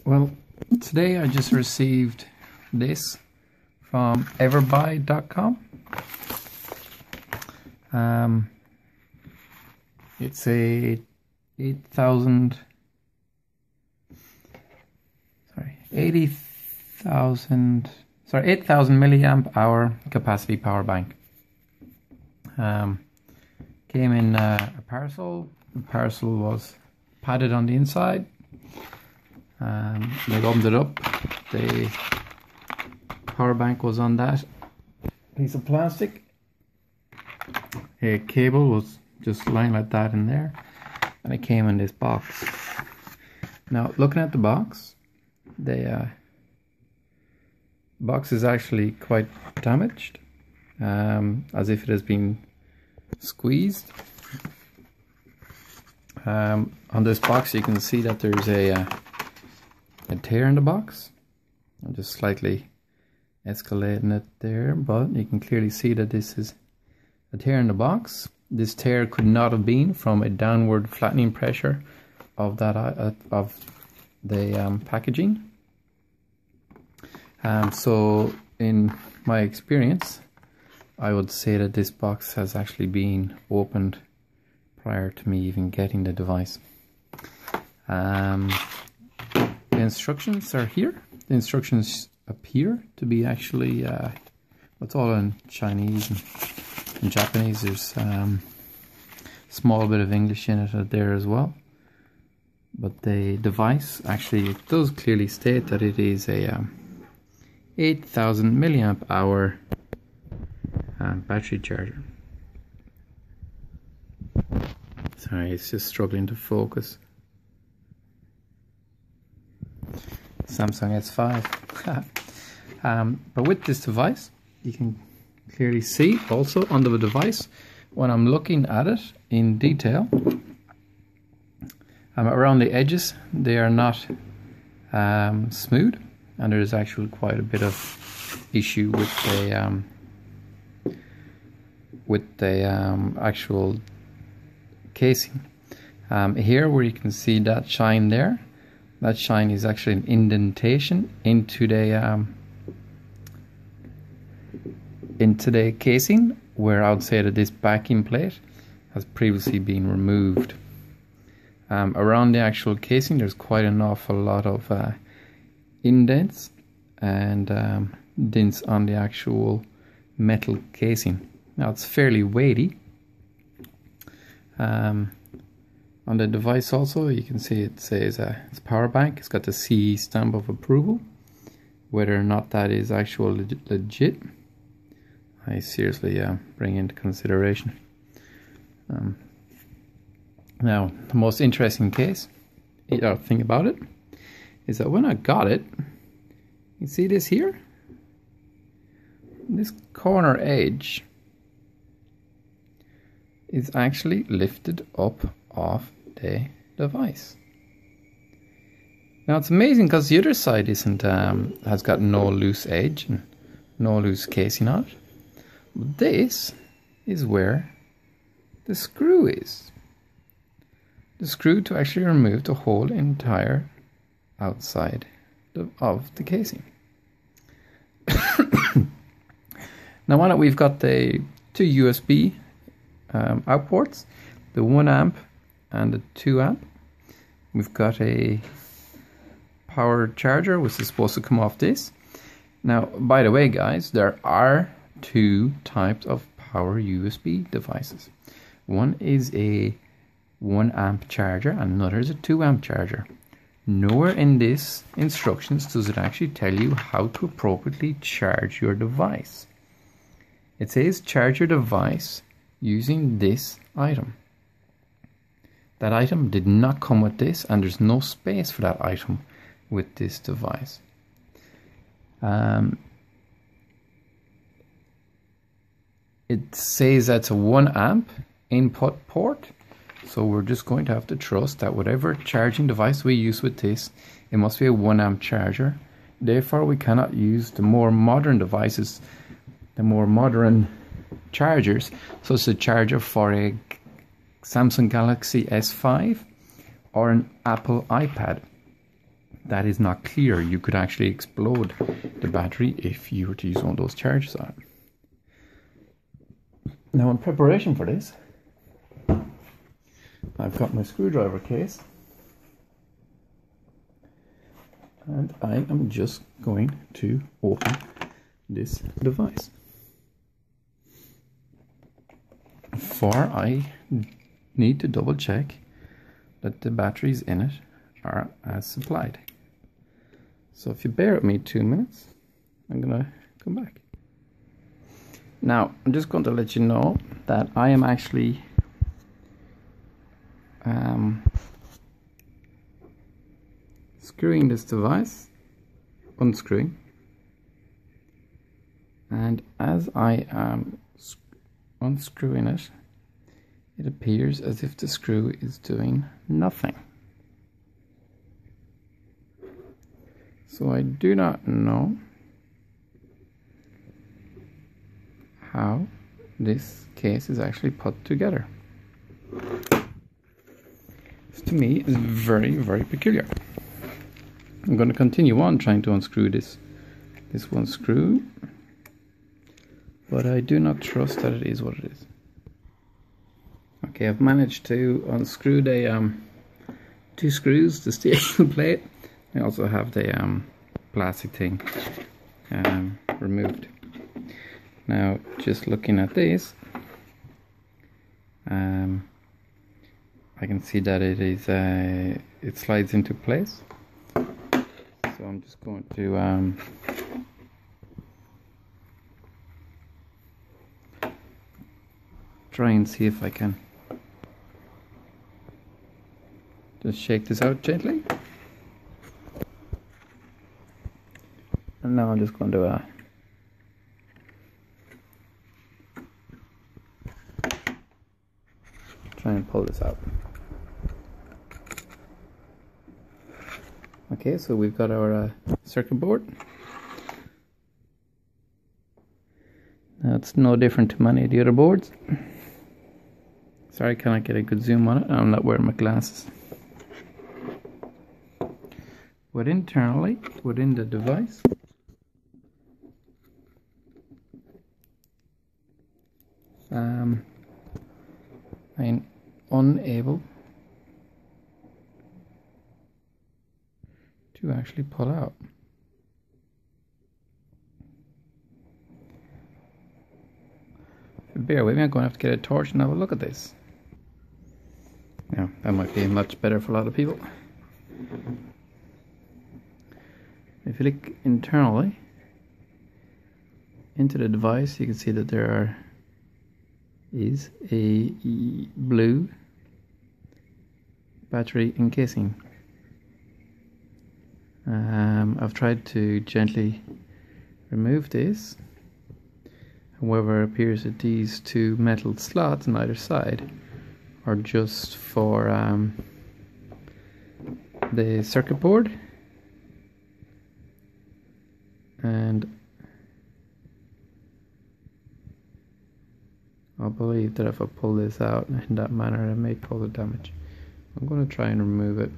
Well, today I just received this from everbuy.com. It's a 80,000 milliamp hour capacity power bank. Came in a parcel. The parcel was padded on the inside. They opened it up. The power bank was on that piece of plastic. A cable was just lying like that in there, and it came in this box. Now, looking at the box, the box is actually quite damaged, as if it has been squeezed. On this box you can see that there's a tear in the box. I'm just slightly escalating it there, but you can clearly see that this is a tear in the box. This tear could not have been from a downward flattening pressure of that of the packaging. So in my experience, I would say that this box has actually been opened prior to me even getting the device. The instructions are here. The instructions appear to be actually it's all in Chinese and Japanese. There's small bit of English in it there as well. But the device actually, it does clearly state that it is a 8,000 milliamp hour battery charger. Sorry, it's just struggling to focus. Samsung S5. But with this device, you can clearly see also on the device, when I'm looking at it in detail, around the edges, they are not smooth, and there is actually quite a bit of issue with the actual casing. Here, where you can see that shine there, that shine is actually an indentation into the casing, where I would say that this backing plate has previously been removed. Around the actual casing, there's quite an awful lot of indents and dents on the actual metal casing. Now, it's fairly weighty. On the device also, you can see it says it's power bank. It's got the CE stamp of approval. Whether or not that is actual legit, I seriously bring into consideration. Now, the most interesting thing about it is that when I got it, you see this here? This corner edge is actually lifted up off the device. Now, it's amazing because the other side isn't has got no loose edge and no loose casing on it. But this is where the screw is. The screw to actually remove the whole entire outside of the casing. Now, on it we've got the two USB out ports, the 1 amp and the 2 amp. We've got a power charger which is supposed to come off this. Now, by the way, guys, there are two types of power USB devices. One is a 1 amp charger and another is a 2 amp charger. Nowhere in this instructions does it actually tell you how to appropriately charge your device. It says charge your device using this item. That item did not come with this, and there's no space for that item with this device. It says that's a 1 amp input port, so we're just going to have to trust that whatever charging device we use with this, it must be a 1 amp charger. Therefore, we cannot use the more modern devices, the more modern chargers, such as a charger for a Samsung Galaxy S5 or an Apple iPad. that is not clear. You could actually explode the battery if you were to use one of those charges on it. Now, in preparation for this, I've got my screwdriver case, and I am just going to open this device. For I need to double check that the batteries in it are as supplied. So if you bear with me 2 minutes, I'm gonna come back. Now, I'm just going to let you know that I am actually screwing this device, unscrewing, and as I am unscrewing it, it appears as if the screw is doing nothing. So I do not know how this case is actually put together. This to me is very, very peculiar. I'm going to continue on trying to unscrew this one screw, but I do not trust that it is what it is. Okay, I've managed to unscrew the 2 screws, the steel plate. I also have the plastic thing removed. Now, just looking at this, I can see that it is it slides into place. So I'm just going to try and see if I can just shake this out gently. And now I'm just going to try and pull this out. Okay, so we've got our circuit board. Now it's no different to many of the other boards. Sorry, I cannot get a good zoom on it. I'm not wearing my glasses. But internally, within the device, I'm unable to actually pull out. Bear with me, I'm going to have to get a torch and have a look at this. Yeah, that might be much better for a lot of people. If you look internally into the device, you can see that there is a blue battery encasing. I've tried to gently remove this. However, it appears that these 2 metal slots on either side are just for the circuit board, and I believe that if I pull this out in that manner, it may cause a damage. I'm going to try and remove it.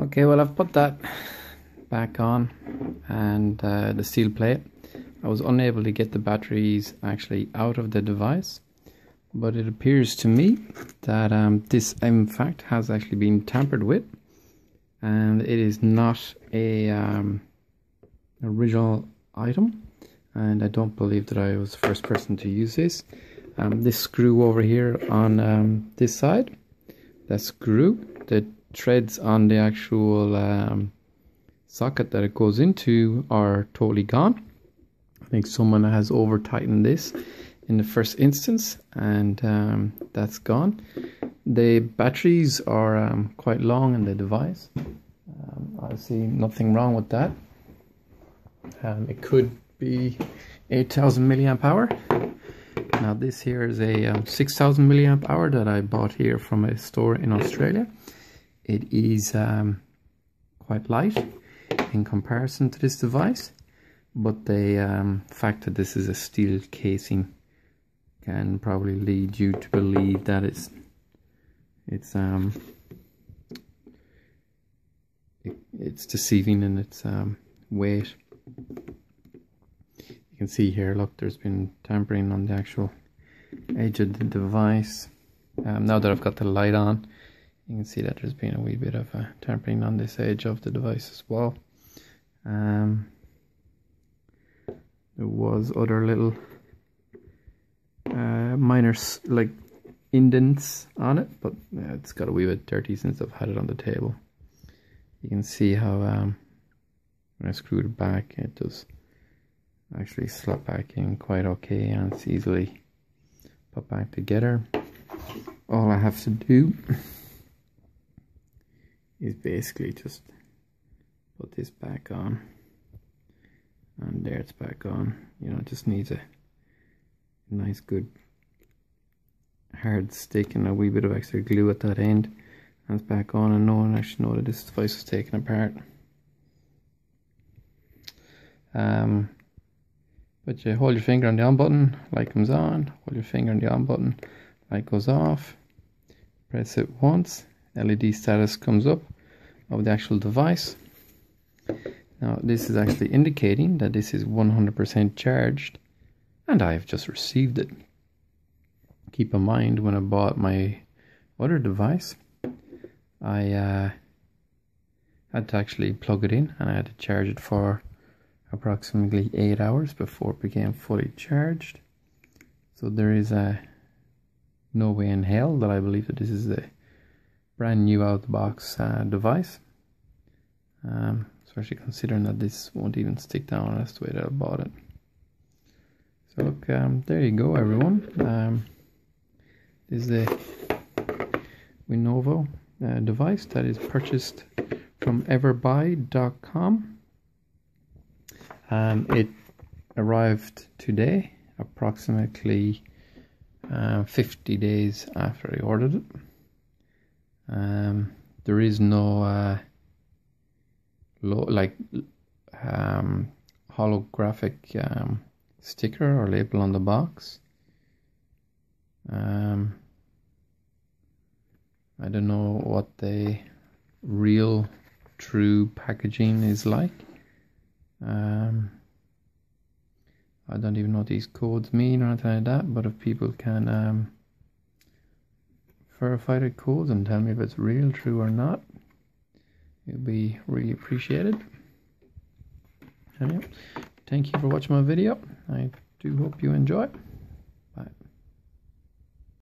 Okay, well, I've put that back on, and the steel plate. I was unable to get the batteries actually out of the device, but it appears to me that this in fact has actually been tampered with, and it is not a original item, and I don't believe that I was the first person to use this. This screw over here on this side, that screw, the threads on the actual socket that it goes into are totally gone. I think someone has over tightened this in the first instance, and that's gone. The batteries are quite long in the device. I see nothing wrong with that. It could be 8,000 milliamp hour. Now this here is a 6,000 milliamp hour that I bought here from a store in Australia. It is quite light in comparison to this device, but the fact that this is a steel casing can probably lead you to believe that it's deceiving in its weight. You can see here, look, there's been tampering on the actual edge of the device. Now that I've got the light on, you can see that there's been a wee bit of tampering on this edge of the device as well. There was other little minor like indents on it, but it's got a wee bit dirty since I've had it on the table. You can see how when I screwed it back, it does actually slot back in quite okay, and it's easily put back together. All I have to do is basically just put this back on, and there it's back on. You know, it just needs a nice good hard stick and a wee bit of extra glue at that end, and it's back on, and no one actually know that this device was taken apart. But you hold your finger on the on button, light comes on, hold your finger on the on button, light goes off, press it once, LED status comes up of the actual device. Now this is actually indicating that this is 100% charged, and I've just received it. Keep in mind, when I bought my other device, I had to actually plug it in, and I had to charge it for approximately 8 hours before it became fully charged. So there is no way in hell that I believe that this is a brand new out of the box device, especially considering that this won't even stick down. That's the way that I bought it. So look, there you go, everyone. This is the Winnovo device that is purchased from everbuy.com. It arrived today, approximately 50 days after I ordered it. There is no holographic sticker or label on the box. I don't know what the real true packaging is like. I don't even know what these codes mean or anything like that, but if people can verify the codes and tell me if it's real, true or not, it would be really appreciated. Anyway, thank you for watching my video. I do hope you enjoy it.